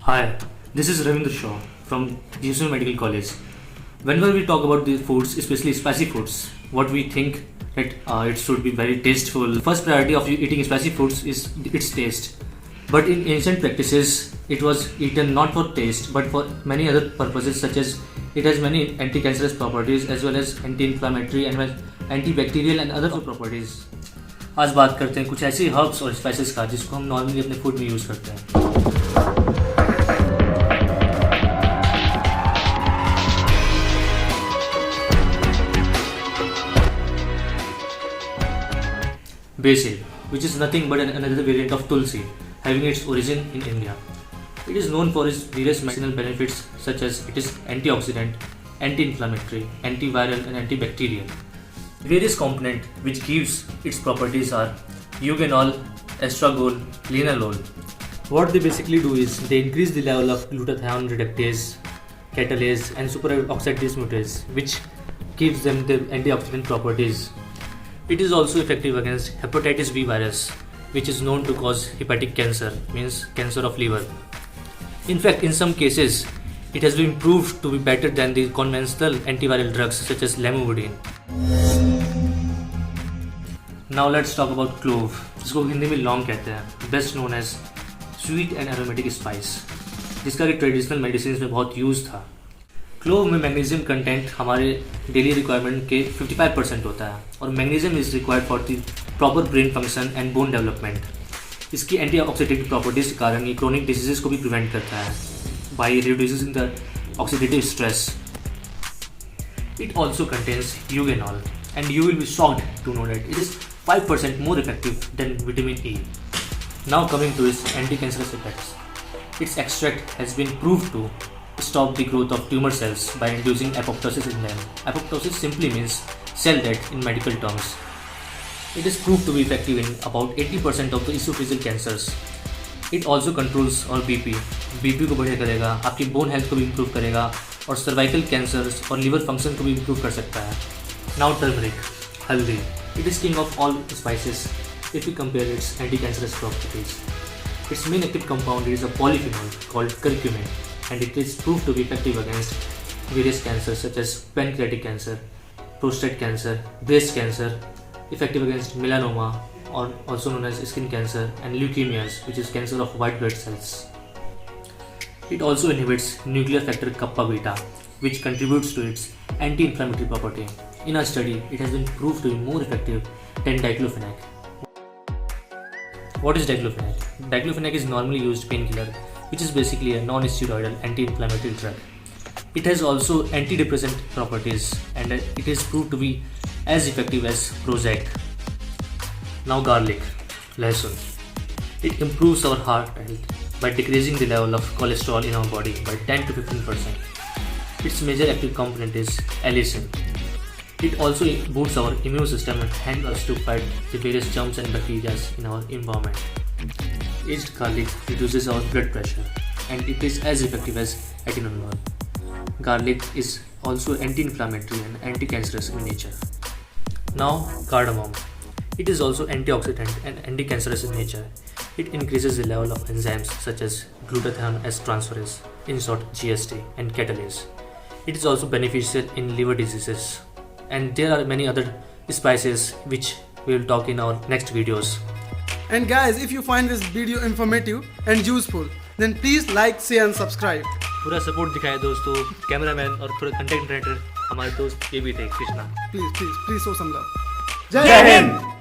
Hi, this is Ravindra Shaw from GSM Medical College. Whenever we talk about the foods, especially spicy foods, what we think that it should be very tasteful. First priority of eating spicy foods is its taste. But in ancient practices, it was eaten not for taste but for many other purposes, such as it has many anti-cancerous properties as well as anti-inflammatory and antibacterial and other properties. आज बात करते हैं कुछ ऐसी herbs और spices का जिसको हम नॉर्मली अपने फूड में यूज़ करते हैं. Basil, which is nothing but another variant of tulsi, having its origin in India. It is known for its various medicinal benefits such as it is antioxidant, anti-inflammatory, antiviral and antibacterial. Various components which gives its properties are eugenol, estragol, linalool. What they basically do is they increase the level of glutathione reductase, catalase and superoxide dismutase, which gives them the antioxidant properties. It is also effective against hepatitis B virus, which is known to cause hepatic cancer, means cancer of liver. In fact, in some cases, it has been proved to be better than the conventional antiviral drugs such as lamivudine. Now let's talk about clove, जिसको हिंदी में लौंग कहते हैं, best known as sweet and aromatic spice, जिसका कि traditional medicine में बहुत use था. क्लोव में मैग्नीशियम कंटेंट हमारे डेली रिक्वायरमेंट के 55% होता है और magnesium is required for the proper brain function and bone development. इसकी एंटीऑक्सीडेटिव प्रॉपर्टीज के कारण ये क्रोनिक डिजीजेस को भी प्रिवेंट करता है by reducing the oxidative stress. It also contains eugenol and you will be shocked to know that it is 5% more effective than vitamin E. Now coming to its anti cancerous effects. Its extract has been proved to stop the growth of tumor cells by inducing apoptosis in them. Apoptosis simply means cell death in medical terms. It is proved to be effective in about 80% of the esophageal cancers. It also controls our BP. BP को बढ़िया करेगा, आपकी bone health को भी improve करेगा और cervical cancers और liver function को भी इम्प्रूव कर सकता है. नाउ टर्मरिक, हल्दी. It is king of all spices if we compare its anti-cancerous properties. Its main active compound is a polyphenol called curcumin, and it is proved to be effective against various cancers such as pancreatic cancer, prostate cancer, breast cancer, effective against melanoma or also known as skin cancer and leukemias, which is cancer of white blood cells. It also inhibits nuclear factor kappa beta, which contributes to its anti-inflammatory property. In a study, it has been proved to be more effective than diclofenac. What is diclofenac? Diclofenac is normally used painkiller, which is basically a non-steroidal anti-inflammatory drug. It has also antidepressant properties and it is proved to be as effective as Prozac. Now garlic, lehsun. It improves our heart health by decreasing the level of cholesterol in our body by 10 to 15%. Its major active component is allicin. It also boosts our immune system and helps us to fight the various germs and bacteria in our environment. Aged garlic reduces our blood pressure and it is as effective as atenolol. Garlic is also anti-inflammatory and anti-cancerous in nature. Now cardamom. It is also antioxidant and anti-cancerous in nature. It increases the level of enzymes such as glutathione S transferase, in short GST, and catalase. It is also beneficial in liver diseases. And there are many other spices which we will talk in our next videos. And guys, if you find this video informative and useful, then please like, share and subscribe. पूरा support दिखाएं दोस्तों. Cameraman और थोड़े content creator हमारे दोस्त ये भी थे Krishna. Please show some love. जय हिंद.